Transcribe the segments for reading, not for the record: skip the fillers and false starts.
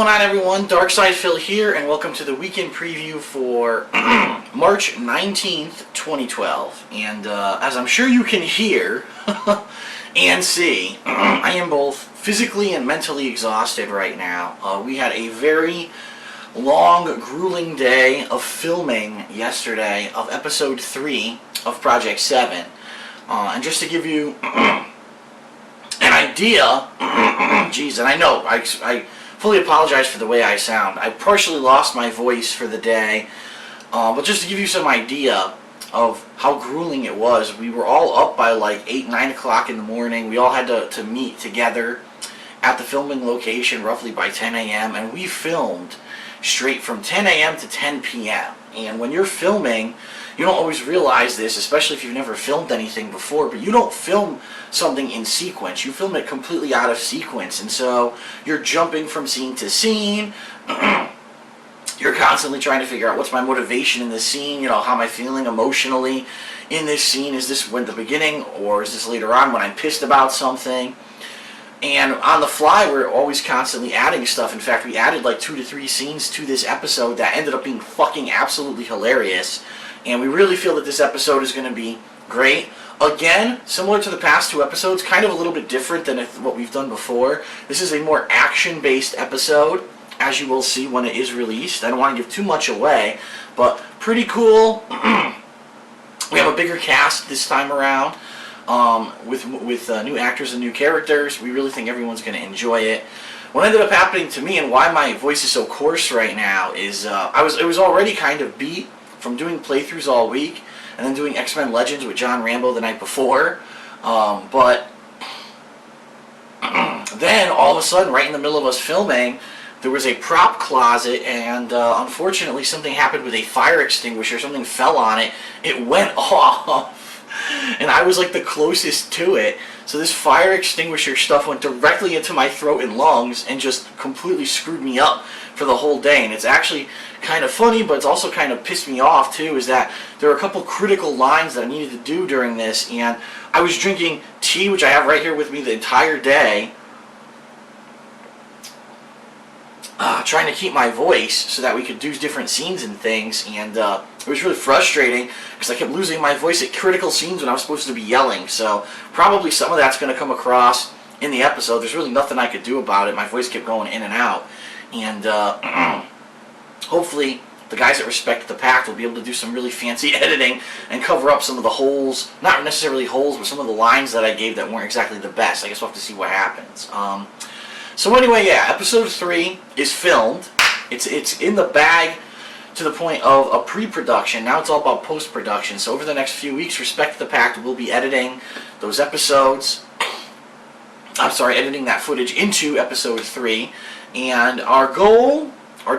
going on, everyone? Darkside Phil here, and welcome to the weekend preview for March 19th, 2012. And as I'm sure you can hear and see, I am both physically and mentally exhausted right now. We had a very long, grueling day of filming yesterday of episode 3 of Project 7. And just to give you an idea, geez, and I know, I fully apologize for the way I sound. I partially lost my voice for the day, but just to give you some idea of how grueling it was, we were all up by like 8, 9 o'clock in the morning. We all had to meet together at the filming location roughly by 10 a.m. and we filmed straight from 10 a.m. to 10 p.m. And when you're filming, you don't always realize this, especially if you've never filmed anything before, but you don't film something in sequence. You film it completely out of sequence, and so you're jumping from scene to scene. You're constantly trying to figure out what's my motivation in this scene, you know, how am I feeling emotionally in this scene? Is this when the beginning, or is this later on when I'm pissed about something? And on the fly, we're always constantly adding stuff. In fact, we added like 2 to 3 scenes to this episode that ended up being fucking absolutely hilarious. And we really feel that this episode is going to be great. Again, similar to the past 2 episodes, kind of a little bit different than what we've done before. This is a more action-based episode, as you will see when it is released. I don't want to give too much away, but pretty cool. We have a bigger cast this time around, with new actors and new characters. We really think everyone's going to enjoy it. What ended up happening to me and why my voice is so coarse right now is it was already kind of beat from doing playthroughs all week and then doing X-Men Legends with John Rambo the night before. But then all of a sudden, right in the middle of us filming, there was a prop closet, and unfortunately something happened with a fire extinguisher. Something fell on it. It went off. And I was like the closest to it. So this fire extinguisher stuff went directly into my throat and lungs and just completely screwed me up for the whole day. And it's actually kind of funny, but it's also kind of pissed me off too, is that there are a couple critical lines that I needed to do during this, and I was drinking tea, which I have right here with me the entire day, trying to keep my voice so that we could do different scenes and things, and it was really frustrating because I kept losing my voice at critical scenes when I was supposed to be yelling. So probably some of that's going to come across in the episode. There's really nothing I could do about it. My voice kept going in and out, and hopefully the guys that respect the pact will be able to do some really fancy editing and cover up some of the holes, not necessarily holes, but some of the lines that I gave that weren't exactly the best. I guess we'll have to see what happens. So anyway, yeah, episode 3 is filmed. It's in the bag to the point of a pre-production. Now it's all about post-production. So over the next few weeks, Respect the Pact will be editing those episodes. I'm sorry, editing that footage into episode 3. And our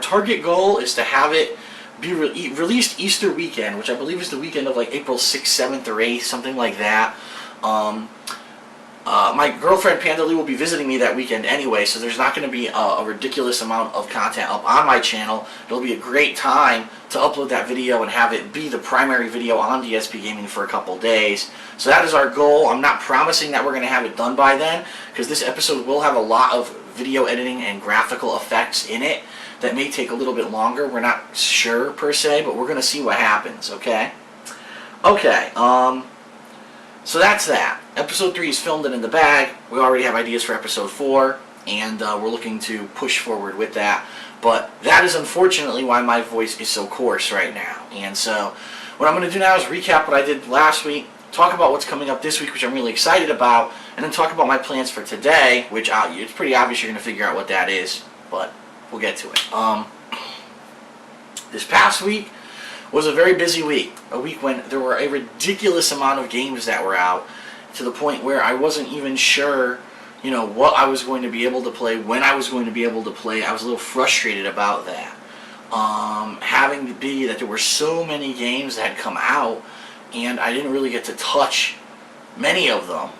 target goal is to have it be released Easter weekend, which I believe is the weekend of like April 6th, 7th, or 8th, something like that. My girlfriend Panda Lee will be visiting me that weekend anyway, so there's not going to be a ridiculous amount of content up on my channel. It'll be a great time to upload that video and have it be the primary video on DSPGaming for a couple days. So that is our goal. I'm not promising that we're going to have it done by then, because this episode will have a lot of video editing and graphical effects in it that may take a little bit longer. We're not sure per se, but we're going to see what happens, okay? Okay, so that's that. Episode 3 is filmed and in the bag. We already have ideas for episode 4, and we're looking to push forward with that. But that is unfortunately why my voice is so coarse right now. And so what I'm going to do now is recap what I did last week, talk about what's coming up this week, which I'm really excited about, and then talk about my plans for today, which it's pretty obvious you're going to figure out what that is, but we'll get to it. This past week was a very busy week. A week when there were a ridiculous amount of games that were out, to the point where I wasn't even sure, you know, what I was going to be able to play, when I was going to be able to play. I was a little frustrated about that. Having to be that there were so many games that had come out, and I didn't really get to touch many of them.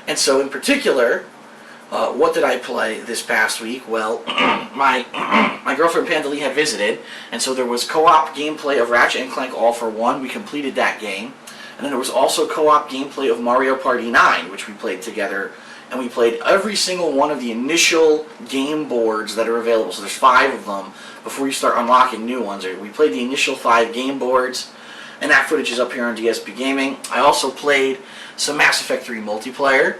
And so in particular, what did I play this past week? Well, my girlfriend Panda Lee had visited, and so there was co-op gameplay of Ratchet & Clank All for One. We completed that game. And then there was also co-op gameplay of Mario Party 9, which we played together and we played every single one of the initial game boards that are available. So there's 5 of them before you start unlocking new ones. We played the initial 5 game boards, and that footage is up here on DSPGaming. I also played some Mass Effect 3 multiplayer,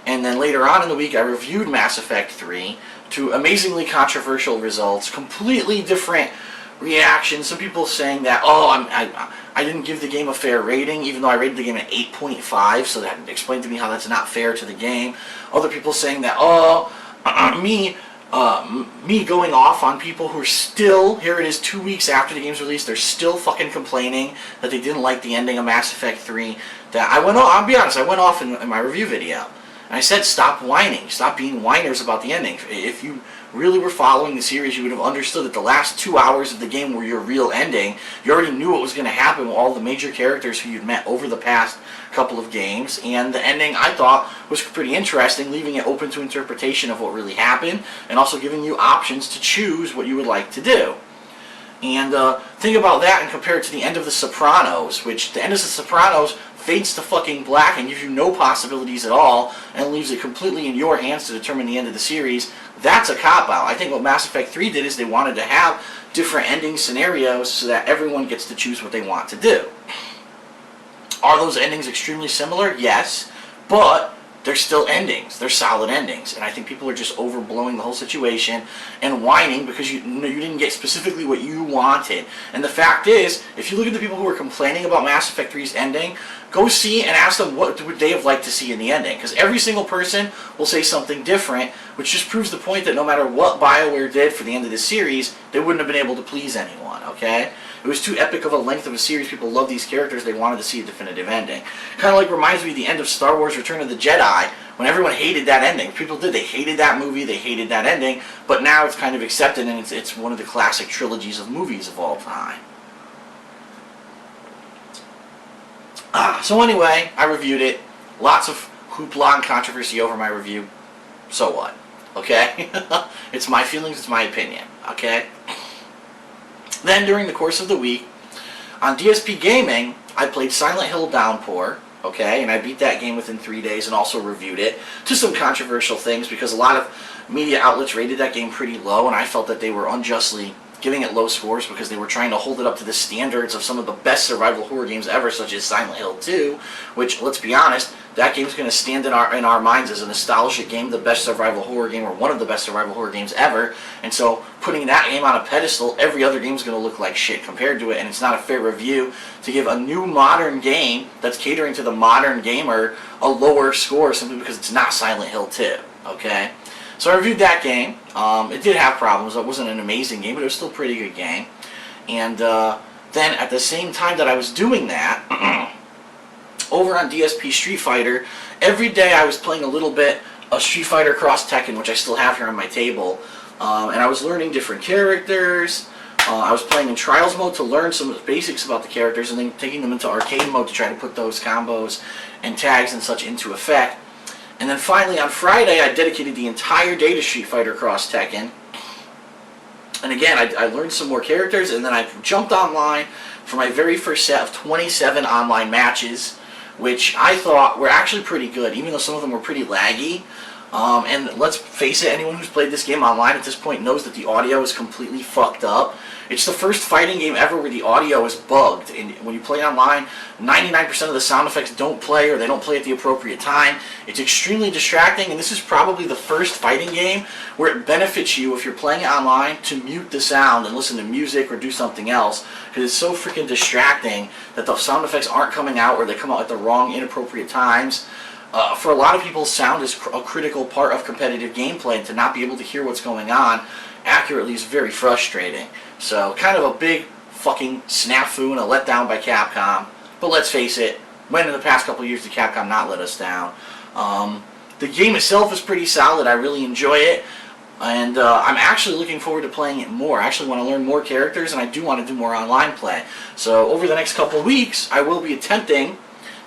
and then later on in the week I reviewed Mass Effect 3 to amazingly controversial results, completely different reactions. Some people saying that, oh, I didn't give the game a fair rating, even though I rated the game at 8.5, so that explained to me how that's not fair to the game. Other people saying that, oh, me going off on people who are still, here it is 2 weeks after the game's released, they're still fucking complaining that they didn't like the ending of Mass Effect 3. That I'll be honest, I went off in my review video. And I said, stop whining. Stop being whiners about the ending. If you really were following the series, you would have understood that the last 2 hours of the game were your real ending. You already knew what was going to happen with all the major characters who you'd met over the past couple of games. And the ending, I thought, was pretty interesting, leaving it open to interpretation of what really happened, and also giving you options to choose what you would like to do. And think about that and compare it to the end of The Sopranos, which the end of The Sopranos fades to fucking black and gives you no possibilities at all and leaves it completely in your hands to determine the end of the series. That's a cop-out. I think what Mass Effect 3 did is they wanted to have different ending scenarios so that everyone gets to choose what they want to do. Are those endings extremely similar? Yes, but they're still endings. They're solid endings. And I think people are just overblowing the whole situation and whining because you didn't get specifically what you wanted. And the fact is, if you look at the people who are complaining about Mass Effect 3's ending, go see and ask them what would they have liked to see in the ending. Because every single person will say something different, which just proves the point that no matter what BioWare did for the end of the series, they wouldn't have been able to please anyone, okay? It was too epic of a length of a series. People love these characters. They wanted to see a definitive ending. Kind of like reminds me of the end of Star Wars Return of the Jedi, when everyone hated that ending. People did. They hated that movie. They hated that ending. But now it's kind of accepted, and it's one of the classic trilogies of movies of all time. So anyway, I reviewed it. Lots of hoopla and controversy over my review. So what? Okay? It's my feelings. It's my opinion. Okay? Then, during the course of the week, on DSPGaming, I played Silent Hill Downpour, okay, and I beat that game within 3 days and also reviewed it to some controversial things because a lot of media outlets rated that game pretty low, and I felt that they were unjustly giving it low scores because they were trying to hold it up to the standards of some of the best survival horror games ever, such as Silent Hill 2, which, let's be honest, that game's going to stand in our minds as a nostalgic game, the best survival horror game, or one of the best survival horror games ever. And so, putting that game on a pedestal, every other game's going to look like shit compared to it, and it's not a fair review to give a new modern game that's catering to the modern gamer a lower score simply because it's not Silent Hill 2, okay? So I reviewed that game. It did have problems. It wasn't an amazing game, but it was still a pretty good game. And then at the same time that I was doing that, over on DSP Street Fighter, every day I was playing a little bit of Street Fighter Cross Tekken, which I still have here on my table. And I was learning different characters. I was playing in Trials mode to learn some of the basics about the characters, and then taking them into Arcade mode to try to put those combos and tags and such into effect. And then finally on Friday, I dedicated the entire day to Street Fighter Cross Tekken. And again, I learned some more characters, and then I jumped online for my very first set of 27 online matches, which I thought were actually pretty good, even though some of them were pretty laggy. And let's face it, anyone who's played this game online at this point knows that the audio is completely fucked up. It's the first fighting game ever where the audio is bugged, and when you play online, 99% of the sound effects don't play, or they don't play at the appropriate time. It's extremely distracting, and this is probably the first fighting game where it benefits you, if you're playing it online, to mute the sound and listen to music or do something else, because it's so freaking distracting that the sound effects aren't coming out, or they come out at the wrong, inappropriate times. For a lot of people, sound is a critical part of competitive gameplay, and to not be able to hear what's going on accurately is very frustrating. So, kind of a big fucking snafu and a letdown by Capcom. But let's face it, when in the past couple of years did Capcom not let us down? The game itself is pretty solid. I really enjoy it. And I'm actually looking forward to playing it more. I actually want to learn more characters, and I do want to do more online play. So, over the next couple of weeks, I will be attempting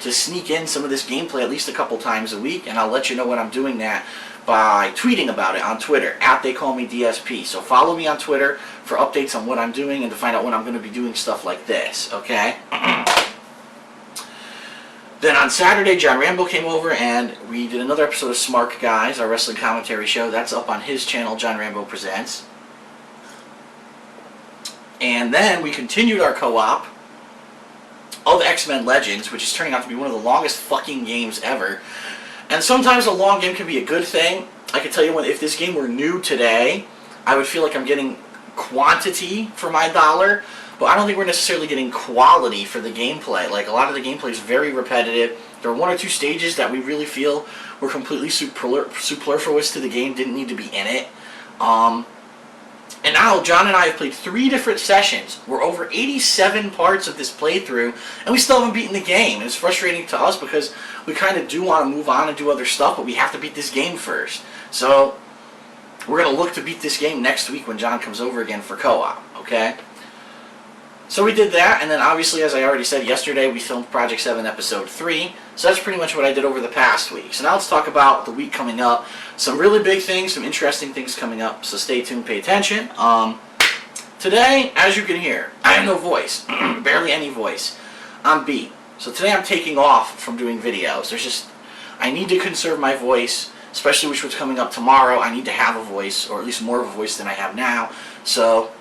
to sneak in some of this gameplay at least a couple times a week, and I'll let you know when I'm doing that by tweeting about it on Twitter, @TheyCallMeDSP. So follow me on Twitter for updates on what I'm doing and to find out when I'm going to be doing stuff like this, okay? Then on Saturday, John Rambo came over and we did another episode of Smart Guys, our wrestling commentary show. That's up on his channel, John Rambo Presents. And then we continued our co-op of X-Men Legends, which is turning out to be one of the longest fucking games ever. And sometimes a long game can be a good thing. I can tell you, if this game were new today, I would feel like I'm getting quantity for my dollar, but I don't think we're necessarily getting quality for the gameplay. Like, a lot of the gameplay is very repetitive. There are one or two stages that we really feel were completely superfluous to the game, didn't need to be in it. And now, John and I have played 3 different sessions. We're over 87 parts of this playthrough, and we still haven't beaten the game. And it's frustrating to us because we kind of do want to move on and do other stuff, but we have to beat this game first. So, we're going to look to beat this game next week when John comes over again for co-op, okay? So we did that, and then obviously, as I already said yesterday, we filmed Project 7 Episode 3. So that's pretty much what I did over the past week. So now let's talk about the week coming up. Some really big things, some interesting things coming up, so stay tuned, pay attention. Today, as you can hear, I have no voice, barely any voice. I'm beat. So today I'm taking off from doing videos. I need to conserve my voice, especially which was coming up tomorrow. I need to have a voice, or at least more of a voice than I have now. So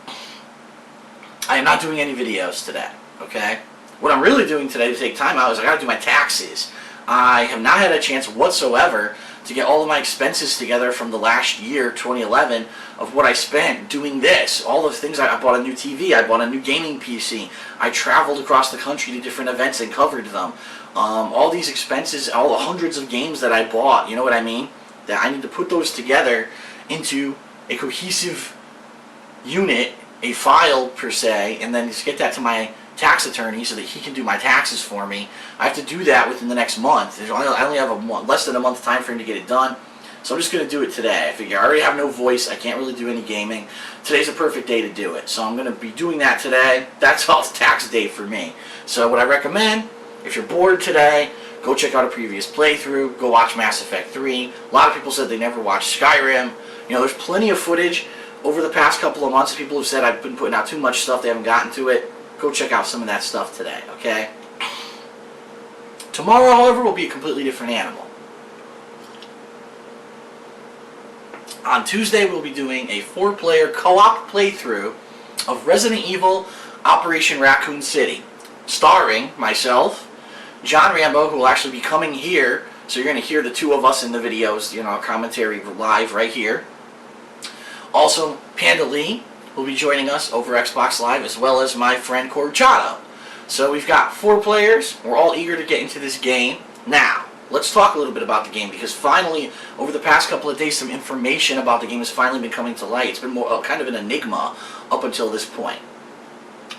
I am not doing any videos today, okay? What I'm really doing today to take time out is I gotta do my taxes. I have not had a chance whatsoever to get all of my expenses together from the last year, 2011, of what I spent doing this. All the things I bought a new TV, I bought a new gaming PC, I traveled across the country to different events and covered them. All these expenses, all the hundreds of games that I bought, you know what I mean? That I need to put those together into a cohesive unit, a file per se, and then just get that to my tax attorney so that he can do my taxes for me. I have to do that within the next month. I only have less than a month time frame to get it done, so I'm just going to do it today. I figure I already have no voice, I can't really do any gaming. Today's a perfect day to do it, so I'm going to be doing that today. That's all tax day for me. So what I recommend, if you're bored today, go check out a previous playthrough, go watch Mass Effect 3. A lot of people said they never watched Skyrim. You know, there's plenty of footage over the past couple of months. People have said I've been putting out too much stuff, they haven't gotten to it. Go check out some of that stuff today, okay? Tomorrow, however, will be a completely different animal. On Tuesday, we'll be doing a 4-player co-op playthrough of Resident Evil Operation Raccoon City, starring myself, John Rambo, who will actually be coming here, so you're going to hear the 2 of us in the videos, you know, commentary live right here. Also, Panda Lee will be joining us over Xbox Live, as well as my friend Corchado. So we've got 4 players. We're all eager to get into this game. Now, let's talk a little bit about the game, because finally, over the past couple of days, some information about the game has finally been coming to light. It's been more kind of an enigma up until this point.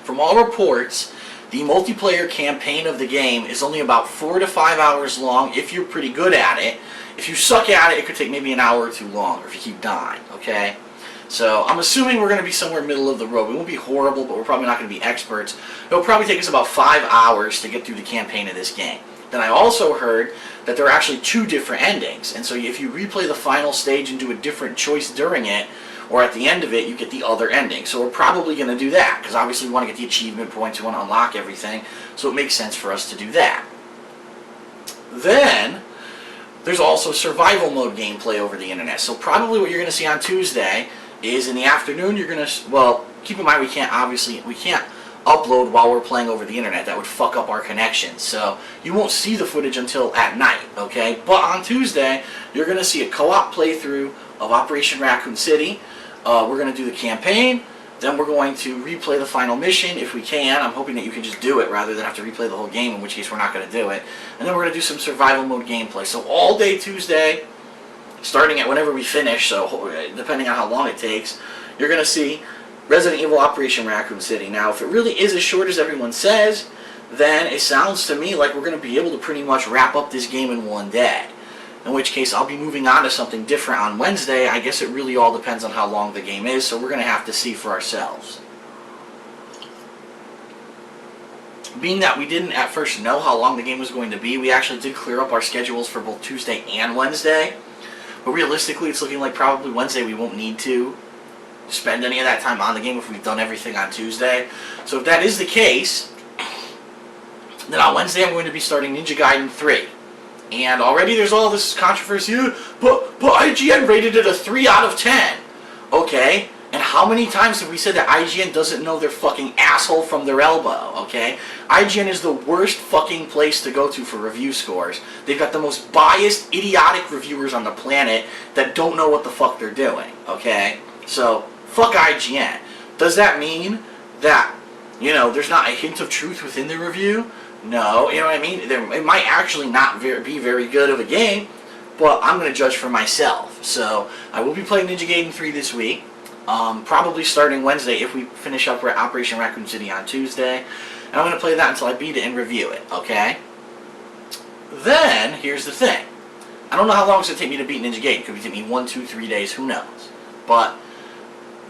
From all reports, the multiplayer campaign of the game is only about 4 to 5 hours long if you're pretty good at it. If you suck at it, it could take maybe an hour or 2 longer if you keep dying, okay? So I'm assuming we're going to be somewhere middle of the road. We won't be horrible, but we're probably not going to be experts. It'll probably take us about 5 hours to get through the campaign of this game. Then I also heard that there are actually 2 different endings, and so if you replay the final stage and do a different choice during it, or at the end of it, you get the other ending. So we're probably going to do that, because obviously we want to get the achievement points, we want to unlock everything, so it makes sense for us to do that. Then, there's also survival mode gameplay over the internet. So probably what you're going to see on Tuesday is in the afternoon you're going to, well, keep in mind we can't upload while we're playing over the internet. That would fuck up our connection. So you won't see the footage until at night, okay? But on Tuesday, you're going to see a co-op playthrough of Operation Raccoon City. We're going to do the campaign. Then we're going to replay the final mission if we can. I'm hoping that you can just do it rather than have to replay the whole game, in which case we're not going to do it. And then we're going to do some survival mode gameplay. So all day Tuesday, starting at whenever we finish, so depending on how long it takes, you're going to see Resident Evil Operation Raccoon City. Now, if it really is as short as everyone says, then it sounds to me like we're going to be able to pretty much wrap up this game in one day. In which case, I'll be moving on to something different on Wednesday. I guess it really all depends on how long the game is, so we're going to have to see for ourselves. Being that we didn't at first know how long the game was going to be, we actually did clear up our schedules for both Tuesday and Wednesday. But realistically, it's looking like probably Wednesday we won't need to spend any of that time on the game if we've done everything on Tuesday. So if that is the case, Then on Wednesday I'm going to be starting Ninja Gaiden 3. And already there's all this controversy, but IGN rated it a 3 out of 10. Okay, and how many times have we said that IGN doesn't know their fucking asshole from their elbow, okay? IGN is the worst fucking place to go to for review scores. They've got the most biased, idiotic reviewers on the planet that don't know what the fuck they're doing, okay? So, fuck IGN. Does that mean that, you know, there's not a hint of truth within the review? No, you know what I mean? It might actually not be very good of a game, but I'm going to judge for myself. So, I will be playing Ninja Gaiden 3 this week. Probably starting Wednesday if we finish up Operation Raccoon City on Tuesday. And I'm going to play that until I beat it and review it, okay? Then, here's the thing. I don't know how long it's going to take me to beat Ninja Gaiden. It could take me 1, 2, 3 days, who knows? But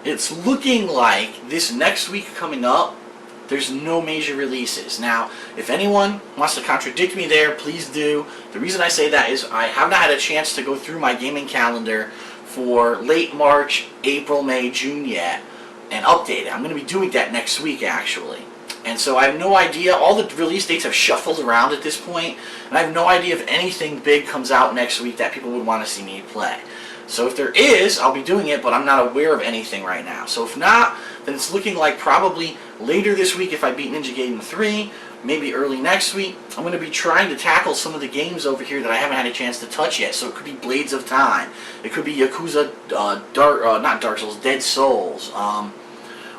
it's looking like this next week coming up, there's no major releases. Now, if anyone wants to contradict me there, please do. The reason I say that is I have not had a chance to go through my gaming calendar for late March, April, May, June yet, and update it. I'm going to be doing that next week, actually. And so I have no idea. All the release dates have shuffled around at this point, and I have no idea if anything big comes out next week that people would want to see me play. So if there is, I'll be doing it, but I'm not aware of anything right now. So if not, then it's looking like probably later this week if I beat Ninja Gaiden 3, maybe early next week. I'm going to be trying to tackle some of the games over here that I haven't had a chance to touch yet. So it could be Blades of Time. It could be Yakuza, not Dark Souls, Dead Souls.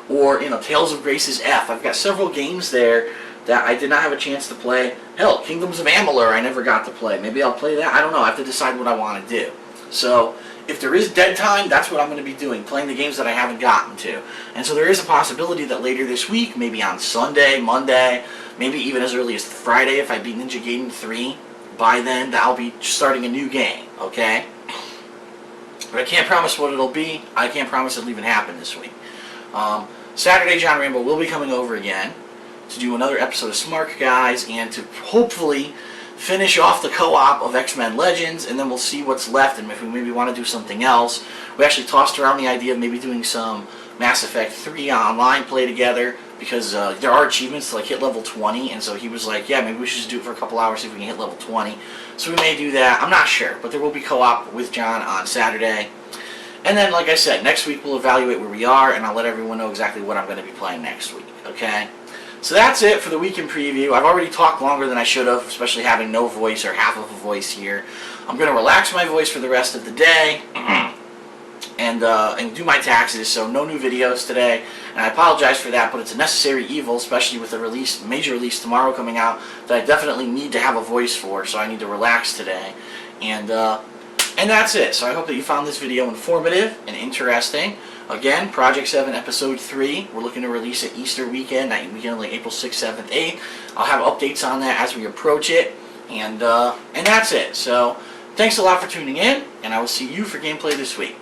Or, you know, Tales of Grace's F. I've got several games there that I did not have a chance to play. Hell, Kingdoms of Amalur I never got to play. Maybe I'll play that. I don't know. I have to decide what I want to do. So, if there is dead time, that's what I'm going to be doing, playing the games that I haven't gotten to. And so there is a possibility that later this week, maybe on Sunday, Monday, maybe even as early as Friday if I beat Ninja Gaiden 3, by then I'll be starting a new game, okay? But I can't promise what it'll be. I can't promise it'll even happen this week. Saturday, John Rambo will be coming over again to do another episode of Smart Guys and to hopefully finish off the co-op of X-Men Legends, and then we'll see what's left and if we maybe want to do something else. We actually tossed around the idea of maybe doing some Mass Effect 3 online play together because there are achievements to like hit level 20, and so he was like, yeah, maybe we should just do it for a couple hours, see if we can hit level 20. So we may do that. I'm not sure, but there will be co-op with John on Saturday. And then, like I said, next week we'll evaluate where we are, and I'll let everyone know exactly what I'm going to be playing next week, okay? So that's it for the weekend preview. I've already talked longer than I should have, especially having no voice or half of a voice here. I'm going to relax my voice for the rest of the day and do my taxes, so no new videos today. And I apologize for that, but it's a necessary evil, especially with a major release tomorrow coming out that I definitely need to have a voice for, so I need to relax today. And that's it. So I hope that you found this video informative and interesting. Again, Project 7 Episode 3, we're looking to release it Easter weekend, that weekend like April 6th, 7th, 8th. I'll have updates on that as we approach it, and that's it. So, thanks a lot for tuning in, and I will see you for gameplay this week.